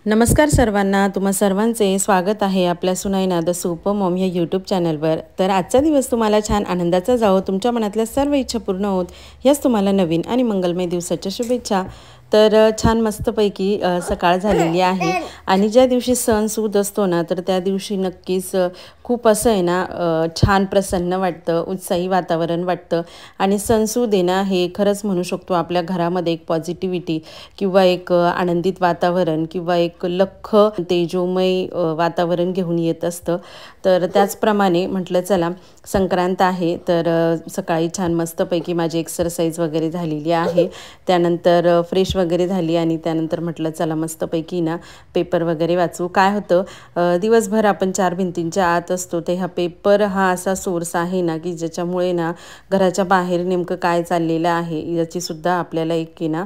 नमस्कार सर्वांना, तुम्हा सर्वांचे स्वागत आहे आपल्या सुनाईना द सुपर मॉम ह्या यूट्यूब चॅनलवर। तर आजचा दिवस तुम्हाला छान आनंदाचा जावो, तुमच्या मनातल्या सर्व इच्छा पूर्ण होत याच तुम्हाला नवीन आणि मंगलमय दिवसाच्या शुभेच्छा। तर छान मस्तपैकी सकाळ झालेली आहे आणि ज्या दिवशी सण सूद असतो ना, तर त्या दिवशी नक्कीच खूप असं आहे ना, छान प्रसन्न वाटतं, उत्साही वातावरण वाटतं आणि सणसूद आहे ना, हे खरंच म्हणू शकतो आपल्या घरामध्ये एक पॉझिटिव्हिटी किंवा एक आनंदित वातावरण किंवा एक लख तेजोमय वातावरण घेऊन येत असतं। तर त्याचप्रमाणे म्हटलं चला संक्रांत आहे, तर सकाळी छान मस्तपैकी माझी एक्सरसाइज वगैरे झालेली आहे, त्यानंतर फ्रेश वगैरे झाली आणि त्यानंतर म्हटलं चला मस्तपैकी ना पेपर वगैरे वाचू। काय होतं, दिवसभर आपण चार भिंतींच्या आत असतो, ते हा पेपर हा असा सोर्स आहे ना की ज्याच्यामुळे ना घराच्या बाहेर नेमकं काय चाललेलं आहे याची सुद्धा आपल्याला एक ना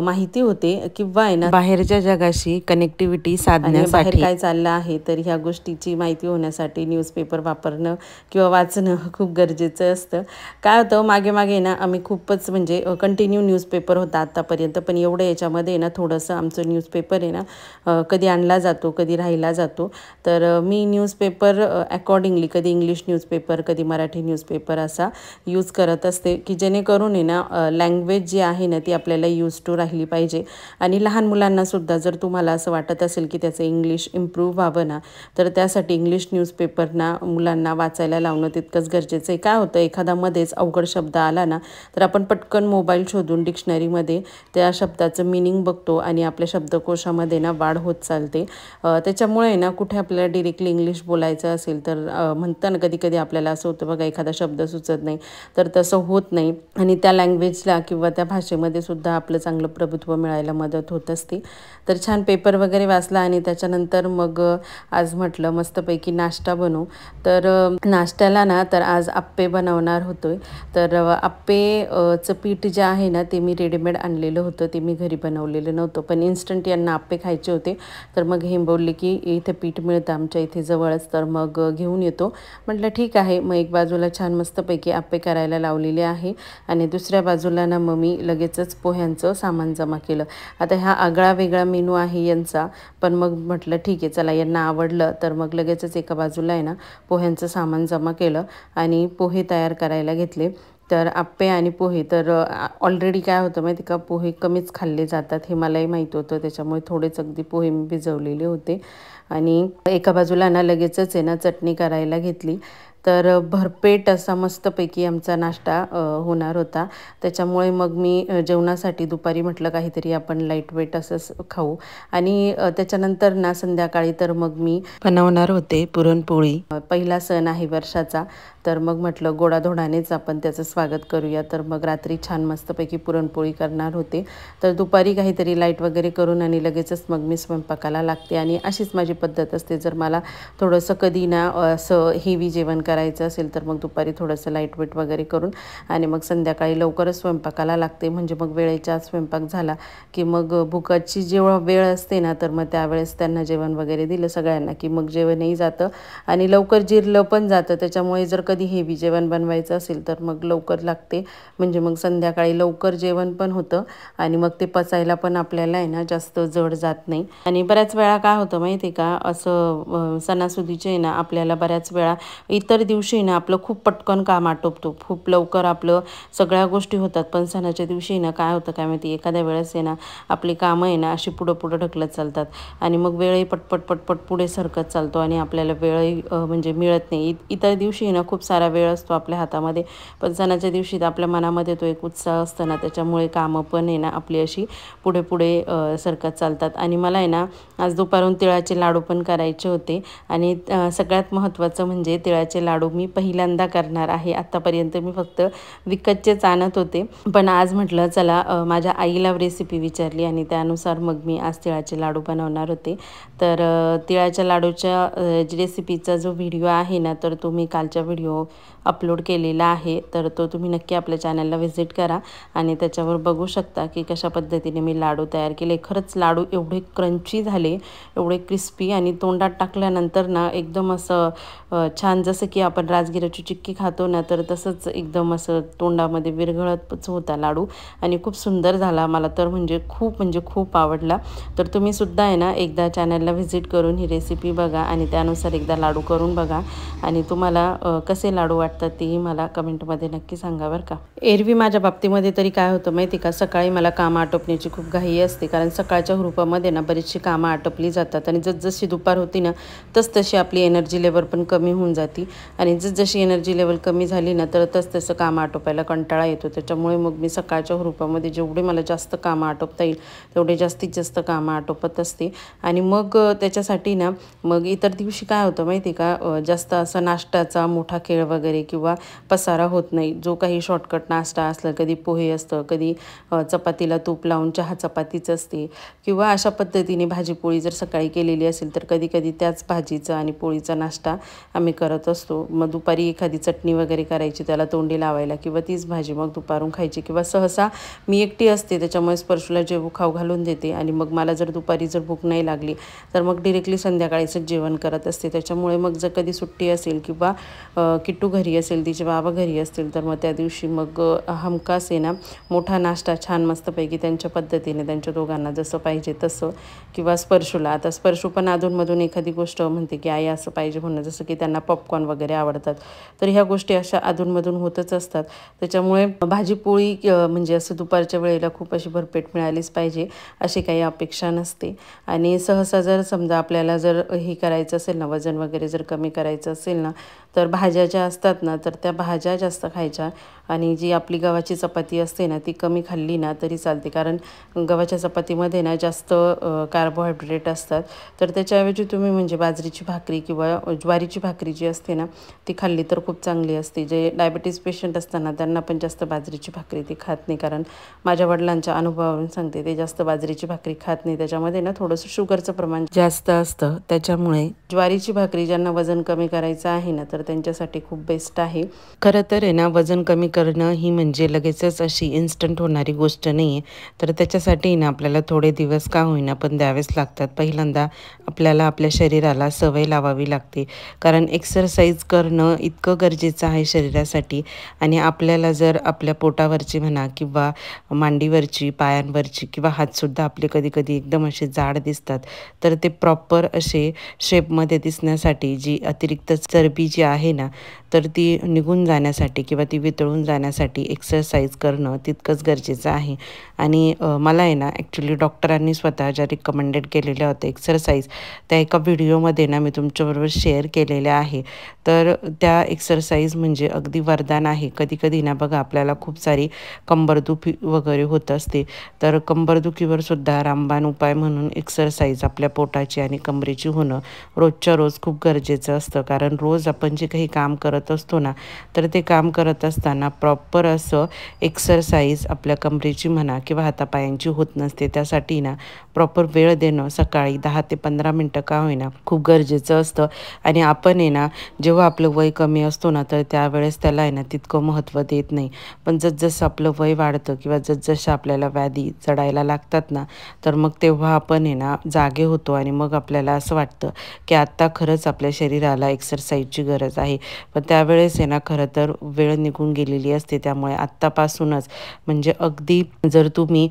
माहिती होते किंवा आहे ना बाहेरच्या जगाशी कनेक्टिव्हिटी साधण्यासाठी, बाहेर काय चाललं आहे तर ह्या गोष्टीची माहिती होण्यासाठी न्यूजपेपर वापरणं किंवा वाचणं खूप गरजेचं असतं। काय होतं, मागे मागे ना आम्ही खूपच म्हणजे कंटिन्यू न्यूजपेपर होता आतापर्यंत, पण एवढं याच्यामध्ये ना थोडंसं आमचं न्यूजपेपर आहे ना कधी आणला जातो कधी राहिला जातो। तर मी न्यूजपेपर अकॉर्डिंगली कधी इंग्लिश न्यूजपेपर कधी मराठी न्यूजपेपर असा यूज करत असते की जेणेकरून आहे ना लँग्वेज जी आहे ना ती आपल्याला यूज टू राहिली पाहिजे। आणि लहान मुलांनासुद्धा जर तुम्हाला असं वाटत असेल की त्याचं इंग्लिश इम्प्रूव्ह व्हावं ना, तर त्यासाठी इंग्लिश न्यूजपेपरना मुलांना वाचायला लावणं तितकंच गरजेचं आहे। काय होतं, एखादा मध्येच अवघड शब्द आला ना तर आपण पटकन मोबाईल शोधून डिक्शनरीमध्ये त्या शब्दाचं मीनिंग बघतो आणि आपल्या शब्दकोशामध्ये ना वाढ होत चालते। त्याच्यामुळे ना कुठे आपल्याला डिरेक्टली इंग्लिश बोलायचं असेल तर म्हणतं ना कधी कधी आपल्याला असं होतं बघा, एखादा शब्द सुचत नाही तर तसं होत नाही आणि त्या लँग्वेजला किंवा त्या भाषेमध्ये सुद्धा आपलं चांगलं प्रभुत्व मिळायला मदत होत असते। तर छान पेपर वगैरे वाचला आणि त्याच्यानंतर मग आज म्हटलं मस्तपैकी नाश्ता बनवू। तर नाश्त्याला ना तर आज आप्पे बनवणार होतोय। तर आप्पेचं पीठ जे आहे ना ते मी रेडीमेड आणलेलं होतं, ते मी घरी बनवलेलं नव्हतं, पण इन्स्टंट यांना आप्पे खायचे होते। तर मग हे बोलले की इथे पीठ मिळतं आमच्या इथे जवळच, तर मग घेऊन येतो। म्हटलं ठीक आहे, मग एक बाजूला छान मस्तपैकी आप्पे करायला लावलेले आहे आणि दुसऱ्या बाजूला ना मग मी लगेचच पोह्यांचं सामान जमा केलं। आता हा आगळा वेगळा मेनू आहे यांचा, पण मग म्हटलं ठीक आहे चला यांना आवडलं, तर मग लगेचच एका बाजूला आहे ना पोह्यांचं सामान जमा केलं आणि पोहे तयार करायला घेतले। तर आप्पे आणि पोहे तर ऑलरेडी काय होतं माहिती का, पोहे कमीच खाल्ले जातात हे मलाही माहीत होतं, त्याच्यामुळे थोडेच अगदी पोहे मी भिजवलेले होते आणि एका बाजूला ना लगेचच आहे ना चटणी करायला घेतली। तर भरपेट असा मस्तपैकी आमचा नाश्ता होणार होता, त्याच्यामुळे मग मी जेवणासाठी दुपारी म्हटलं काहीतरी आपण लाईट वेट असंच खाऊ आणि त्याच्यानंतर ना संध्याकाळी तर मग मी बनवणार होते पुरणपोळी। पहिला सण आहे वर्षाचा, तर मग म्हटलं गोडाधोडानेच आपण त्याचं स्वागत करूया, तर मग रात्री छान मस्तपैकी पुरणपोळी करणार होते। तर दुपारी काहीतरी लाईट वगैरे करून आणि लगेचच मग मी स्वयंपाकाला लागते आणि अशीच माझी पद्धत असते, जर मला थोडंसं कधी ना असं हेवी जेवण करायचं असेल तर मग दुपारी थोडंसं लाईट वेट वगैरे करून आणि मग संध्याकाळी लवकरच स्वयंपाकाला लागते, म्हणजे मग वेळेच्या स्वयंपाक झाला की मग भुकाची जेव्हा वेळ असते ना तर मग त्यावेळेस त्यांना जेवण वगैरे दिलं सगळ्यांना की मग जेवणही जातं आणि लवकर जिरलं पण जातं। त्याच्यामुळे जर कधी हेवी जेवण बनवायचं असेल तर मग लवकर लागते, म्हणजे मग संध्याकाळी लवकर जेवण पण होतं आणि मग ते पचायला पण आपल्याला आहे ना जास्त जड जात नाही। आणि बऱ्याच वेळा काय होतं माहिती आहे का, असं सणासुदीचे ना आपल्याला बऱ्याच वेळा इतर दिवशी ना आपलं खूप पटकन काम आटोपतो, खूप लवकर आपलं सगळ्या गोष्टी होतात, पण सणाच्या दिवशी ना काय होतं काय माहिती, एखाद्या वेळेस आहे ना आपली कामं आहे ना अशी पुढं पुढं ढकलत चालतात आणि मग वेळही पटपट पटपट पुढे सरकत चालतो आणि आपल्याला वेळही म्हणजे मिळत नाही। इतर दिवशी ना खूप सारा वेळ असतो आपल्या हातामध्ये, पण सणाच्या दिवशी आपल्या मनामध्ये तो एक उत्साह असतो ना, त्याच्यामुळे कामं पण आहे ना आपली अशी पुढे पुढे सरकत चालतात। आणि मला आहे ना आज दुपारून तिळाचे लाडू पण करायचे होते आणि सगळ्यात महत्त्वाचं म्हणजे तिळाचे लाडू मी पहिल्यांदा करणार आहे। आत्तापर्यंत मी फक्त विकतचेच आणत होते, पण आज म्हटलं चला माझ्या आईला रेसिपी विचारली आणि त्यानुसार मग मी आज तिळाचे लाडू बनवणार होते। तर तिळाच्या लाडूच्या रेसिपीचा जो व्हिडिओ आहे ना तर तो मी कालच्या अपलोड केलेला आहे, तर तो तुम्ही नक्की आपल्या चॅनलला व्हिजिट करा आणि त्याच्यावर बघू शकता की कशा पद्धतीने मी लाडू तयार केले. खरंच लाडू एवढे क्रंची झाले, एवढे क्रिस्पी आणि तोंडात टाकल्यानंतर ना एकदम असं छान, जसं की आपण राजगिराची चिक्की खातो ना, तर तसंच एकदम असं तोंडामध्ये विरघळतच होता लाडू आणि खूप सुंदर झाला. मला तर म्हणजे खूप आवडला. तर तुम्ही सुद्धा आहे ना एकदा चॅनलला व्हिजिट करून ही रेसिपी बघा आणि त्यानुसार एकदा लाडू करून बघा आणि तुम्हाला कसे लाडू वाटतात तेही मला कमेंटमध्ये नक्की सांगा बरं का. एरवी माझ्या बाबतीमध्ये तरी काय होतं माहिती का, सकाळी मला कामं आटोपण्याची खूप घाई असते, कारण सकाळच्या हुरूपामध्ये ना बरीचशी कामं आटोपली जातात आणि जसजशी दुपार होती ना तसतशी आपली एनर्जी लेवल पण कमी होऊन जाती आणि जसजशी एनर्जी लेवल कमी झाली ना तर तसं कामं आटोपायला कंटाळा येतो. त्याच्यामुळे मग मी सकाळच्या हुरूपामध्ये जेवढे मला जास्त कामं आटोपता येईल तेवढे जास्तीत जास्त कामं आटोपत असते आणि मग त्याच्यासाठी ना मग इतर दिवशी काय होतं माहिती का, जास्त असा नाश्त्याचा मोठा खेळ वगैरे किंवा पसारा होत नाही. जो काही शॉर्टकट नाश्ता असला, कधी पोहे असतं, कधी चपातीला तूप लावून चहा चपातीच असते किंवा अशा पद्धतीने भाजी पोळी जर सकाळी केलेली असेल तर कधी कधी त्याच भाजीचा आणि पोळीचा नाश्ता आम्ही करत असतो. मग दुपारी एखादी चटणी वगैरे करायची त्याला तोंडी लावायला किंवा तीच भाजी मग दुपारून खायची किंवा सहसा मी एकटी असते त्याच्यामुळे स्पर्शूला जेवू खाऊ घालून देते आणि मग मला जर दुपारी जर भूक नाही लागली तर मग डिरेक्टली संध्याकाळीच जेवण करत असते. त्याच्यामुळे मग जर कधी सुट्टी असेल किंवा किट्टू घरी असेल, तिचे बाबा घरी असतील, तर मग त्या दिवशी मग हमखास आहे ना मोठा नाश्ता छान मस्तपैकी त्यांच्या पद्धतीने त्यांच्या दोघांना जसं पाहिजे तसं किंवा स्पर्शूला, आता स्पर्शू पण अधूनमधून एखादी गोष्ट म्हणते की आई असं पाहिजे म्हणून, जसं की त्यांना पॉपकॉर्न वगैरे आवडतात, तर ह्या गोष्टी अशा अधूनमधून होतच असतात. त्याच्यामुळे भाजी पोळी म्हणजे असं दुपारच्या वेळेला खूप अशी भरपेट मिळालीच पाहिजे अशी काही अपेक्षा नसते. आणि सहसा जर समजा आपल्याला जर हे करायचं असेल ना, वजन वगैरे जर कमी करायचं असेल ना, तर भाज्या ज्या असतात ना तर त्या भाज्या जास्त खायच्या आणि जी आपली गव्हाची चपाती असते ना ती कमी खाल्ली ना तरी चालते, कारण गव्हाच्या चपातीमध्ये ना जास्त कार्बोहायड्रेट असतात. तर त्याच्याऐवजी तुम्ही म्हणजे बाजरीची भाकरी किंवा ज्वारीची भाकरी जी असते ना ती खाल्ली तर खूप चांगली असते. जे डायबिटीज पेशंट असताना त्यांना पण जास्त बाजरीची भाकरी ती खात नाही, कारण माझ्या वडिलांच्या अनुभवावरून सांगते, ते जास्त बाजरीची भाकरी खात नाही, त्याच्यामध्ये ना थोडंसं शुगरचं प्रमाण जास्त असतं. त्याच्यामुळे ज्वारीची भाकरी ज्यांना वजन कमी करायचं आहे ना तर त्यांच्यासाठी खूप बेस्ट आहे. खरं तर आहे ना वजन कमी करणं ही म्हणजे लगेचच अशी इन्स्टंट होणारी गोष्ट नाही आहे, तर त्याच्यासाठी ना आपल्याला थोडे दिवस का होईना पण द्यावेच लागतात. पहिल्यांदा आपल्याला आपल्या शरीराला सवय लावावी लागते, कारण एक्सरसाइज करणं इतकं गरजेचं आहे शरीरासाठी. आणि आपल्याला जर आपल्या पोटावरची म्हणा किंवा मांडीवरची, पायांवरची किंवा हातसुद्धा आपले कधी कधी एकदम असे जाड दिसतात, तर ते प्रॉपर असे शेपमध्ये दिसण्यासाठी जी अतिरिक्त चरबी जी आहे ना तर ती निघून जाण्यासाठी किंवा ती वितळून जाण्यासाठी एक्सरसाइज करणं तितकंच गरजेचं आहे. आणि मला आहे ना ॲक्च्युली डॉक्टरांनी स्वतः ज्या रिकमेंडेड केलेल्या होत्या एक्सरसाइज त्या एका व्हिडिओमध्ये ना मी तुमच्याबरोबर शेअर केलेल्या आहे. तर त्या एक्सरसाइज म्हणजे अगदी वरदान आहे. कधी कधी ना बघा आपल्याला खूप सारी कंबरदुखी वगैरे होत असते, तर कंबरदुखीवर सुद्धा रामबाण उपाय म्हणून एक्सरसाइज आपल्या पोटाची आणि कमरेची होणं रोजच्या रोज खूप गरजेचं असतं. कारण रोज आपण जे काही काम करत असतो ना तर ते काम करत असताना प्रॉपर असं एक्सरसाइज आपल्या कमरेची म्हणा किंवा हातापायांची होत नसते. त्यासाठी ना प्रॉपर वेळ देणं सकाळी 10 ते 15 मिनटं का होईना खूप गरजेचं असतं. आणि आपण आहे ना जेव्हा आपलं वय कमी असतो ना तर त्यावेळेस त्याला आहे ना तितकं महत्त्व देत नाही, पण जसजसं आपलं वय वाढतं किंवा जसजसं आपल्याला व्याधी चढायला लागतात ना तर मग तेव्हा आपण आहे ना जागे होतो आणि मग आपल्याला असं वाटतं की आत्ता खरंच आपल्या शरीराला एक्सरसाइजची गरज आहे. पण त्यावेळेस आहे ना खरं तर वेळ निघून गेलेली असते. त्यामुळे आत्तापासूनच म्हणजे अगदी जर तुम्ही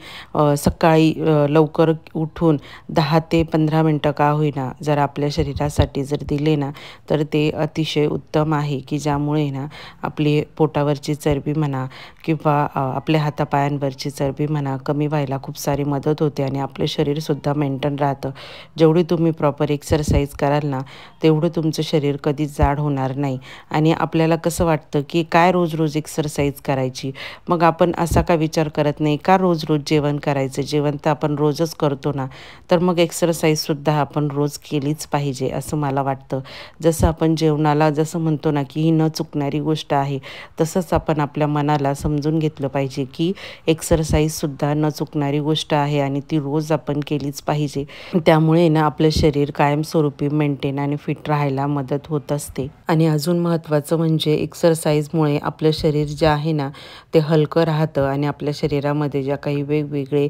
सकाळी लवकर उठून 10 ते 15 मिनटं का होईना जर आपल्या शरीरासाठी जर दिले ना तर ते अतिशय उत्तम आहे, की ज्यामुळे ना आपली पोटावरची चरबी म्हणा किंवा आपल्या हातापायांवरची चरबी म्हणा कमी व्हायला खूप सारी मदत होते आणि आपलं शरीरसुद्धा मेंटेन राहतं. जेवढी तुम्ही प्रॉपर एक्सरसाइज कराल ना तेवढं तुमचं शरीर कधीच जाड होणार नाही. आणि आपल्याला कसं वाटतं की काय रोज रोज एक्सरसाइज करायची, मग आपण असा का विचार करत नाही का रोज रोज जेवण करायचं, जेवण तर आपण रोजच करतो ना, तर मग एक्सरसाइजसुद्धा आपण रोज केलीच पाहिजे असं मला वाटतं. जसं आपण जेवणाला जसं म्हणतो ना की ही न चुकणारी गोष्ट आहे, तसंच आपण आपल्या मनाला समजून घेतलं पाहिजे की एक्सरसाइजसुद्धा न चुकणारी गोष्ट आहे आणि ती रोज आपण केलीच पाहिजे. त्यामुळे ना आपलं शरीर कायमस्वरूपी मेंटेन आणि फिट राहायला मदत होत असते. आणि अजून महत्त्वाचं म्हणजे एक्सरसाइजमुळे आपलं शरीर जे आहे ना ते हलकं राहतं आणि आपल्या शरीरामध्ये ज्या काही वेगवेगळे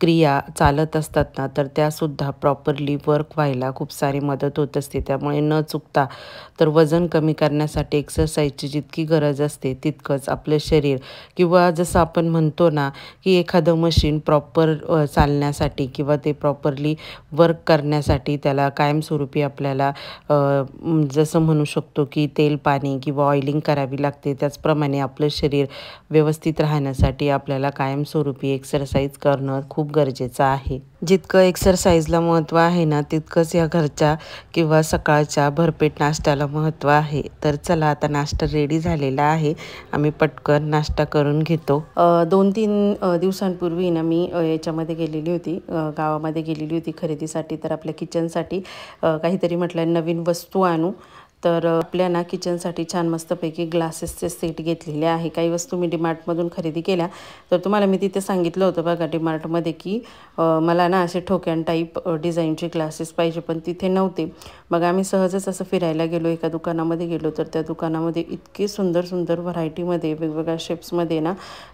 क्रिया चालत असतात ना तर त्यासुद्धा प्रॉपरली वर्क व्हायला खूप सारी मदत होत असते. त्यामुळे न चुकता तर वजन कमी करण्यासाठी एक्सरसाइजची जितकी गरज असते तितकंच आपलं शरीर किंवा जसं आपण म्हणतो ना की एखादं मशीन प्रॉपर चालण्यासाठी किंवा ते प्रॉपरली वर्क करण्यासाठी त्याला कायमस्वरूपी आपल्याला जसं म्हणू शकतो की तेल पाणी किंवा ऑइलिंग करावी लागते, त्याचप्रमाणे आपलं शरीर व्यवस्थित राहण्यासाठी आपल्याला कायमस्वरूपी एक्सरसाइज करणं खूप गरजेचं आहे. जितकं एक्सरसाइजला महत्त्व आहे ना तितकंच या घरच्या किंवा सकाळच्या भरपेट नाश्त्याला महत्त्व आहे. तर चला आता नाश्ता रेडी झालेला आहे, आम्ही पटकन नाश्ता करून घेतो. 2-3 दिवसांपूर्वी ना मी याच्यामध्ये गेलेली होती, गावामध्ये गेलेली होती खरेदीसाठी. तर आपल्या किचनसाठी काहीतरी म्हटलं नवीन वस्तू आणू. तर आपल्या ना किचनसाठी छान मस्तपैकी ग्लासेसचे सेट घेतलेले आहे. काही वस्तू मी डीमार्टमधून खरेदी केल्या. तर तुम्हाला मी तिथे सांगितलं होतं बघा डीमार्टमध्ये की मला ना असे ठोक्यान टाईप डिझाईनचे ग्लासेस पाहिजे, पण तिथे नव्हते. मग आम्ही सहजच असं फिरायला गेलो, एका दुकानामध्ये गेलो. तर त्या दुकानामध्ये इतके सुंदर सुंदर व्हरायटीमध्ये वेगवेगळ्या शेप्समध्ये ना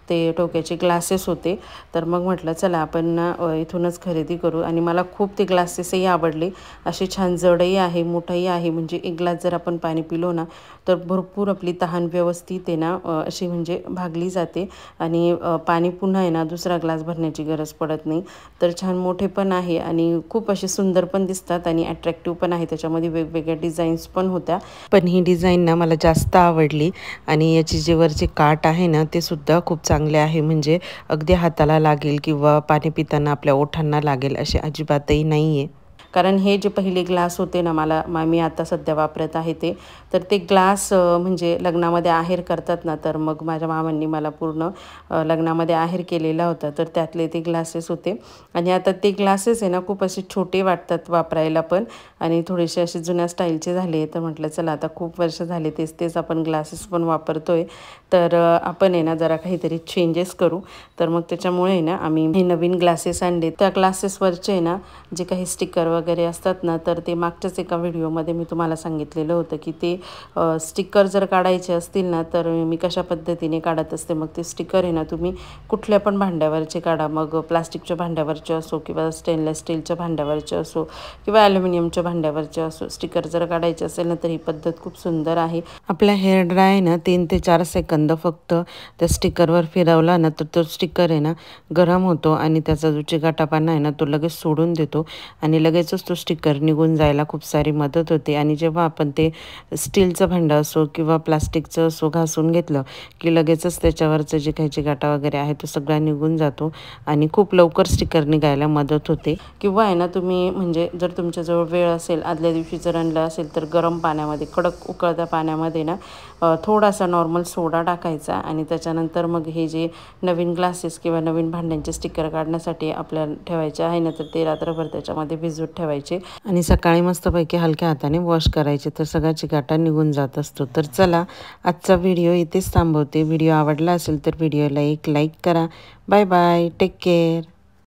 ते ठोक्याचे ग्लासेस होते. तर मग म्हटलं चला आपण ना इथूनच खरेदी करू. आणि मला खूप ते ग्लासेसही आवडले. असे छान जडही आहे, मोठाही आहे. म्हणजे एक ग्लास जर आपण पाणी पिलो ना तर भरपूर आपली तहान व्यवस्थित आहे ना अशी म्हणजे भागली जाते आणि पाणी पुन्हा आहे ना दुसरा ग्लास भरण्याची गरज पडत नाही. तर छान मोठे पण आहे आणि खूप असे सुंदर पण दिसतात आणि अट्रॅक्टिव्ह पण आहे. त्याच्यामध्ये वेगवेगळ्या डिझाईन्स पण होत्या, पण ही डिझाईन ना मला जास्त आवडली. आणि याची जे वरचे काठ आहे ना ते सुद्धा खूप चांगले आहे. म्हणजे अगदी हाताला लागेल किंवा पाणी पिताना आपल्या ओठांना लागेल असे अजिबातही नाही आहे. कारण हे जे पहिले ग्लास होते ना मी आता सध्या वापरत आहे तर ते ग्लास म्हणजे लग्नामध्ये आहेर करतात ना, तर मग माझ्या मामांनी मला पूर्ण लग्नामध्ये आहेर केलेला होता. तर त्यातले ते ग्लासेस होते आणि आता ते ग्लासेस आहे ना खूप असे छोटे वाटतात वापरायला पण आणि थोडेसे असे जुन्या स्टाईलचे झाले. तर म्हटलं चला आता खूप वर्ष झाले तेच आपण ग्लासेस पण वापरतोय, तर आपण आहे ना जरा काहीतरी चेंजेस करू. तर मग त्याच्यामुळे आहे ना आम्ही हे नवीन ग्लासेस आणले. त्या ग्लासेसवरचे आहे ना जे काही स्टिकर वगैरे असतात ना तर ते मागच्याच एका व्हिडिओमध्ये मी तुम्हाला सांगितलेलं होतं की ते स्टिकर जर काढायचे असतील ना तर मी कशा पद्धतीने काढत असते. मग ते स्टिकर आहे ना तुम्ही कुठल्या पण भांड्यावरचे काढा, मग प्लास्टिकच्या भांड्यावरचे असो किंवा स्टेनलेस स्टीलच्या भांड्यावरचे असो किंवा ॲल्युमिनियमच्या भांड्यावरचे असो, स्टिकर जर काढायचे असेल ना तर ही पद्धत खूप सुंदर आहे. आपला हेअर ड्राय ना 3 ते 4 सेकंद फक्त त्या स्टिकरवर फिरवला ना तर तो स्टिकर आहे ना गरम होतो आणि त्याचा जो चिकाटापणा आहे ना तो लगेच सोडून देतो आणि लगेचच तो स्टिकर निघून जायला खूप सारी मदत होते. आणि जेव्हा आपण ते स्टीलचं भांडं असो किंवा प्लास्टिकचं असो घासून घेतलं की लगेचच त्याच्यावरचं जे काही चिकाटा वगैरे आहे तो सगळा निघून जातो आणि खूप लवकर स्टिकर निघायला मदत होते. किंवा आहे ना तुम्ही म्हणजे जर तुमच्याजवळ वेळ असेल, आदल्या दिवशी जर आणलं असेल तर गरम पाण्यामध्ये, कडक उकळत्या पाण्यामध्ये ना थोडासा नॉर्मल सोडा टाकायचा आणि त्याच्यानंतर मग हे जे नवीन ग्लासेस किंवा नवीन भांड्यांचे स्टिकर काढण्यासाठी आपल्याला ठेवायचे आहे ना तर ते रात्रभर त्याच्यामध्ये भिजवत ठेवायचे आणि सकाळी मस्तपैकी हलक्या हाताने वॉश करायचे तर सगळा चिकाटा निघून जात असतो. तर चला आजचा व्हिडिओ इथेच थांबवते. व्हिडिओ आवडला असेल तर व्हिडिओला एक लाईक करा. Bye bye, take care.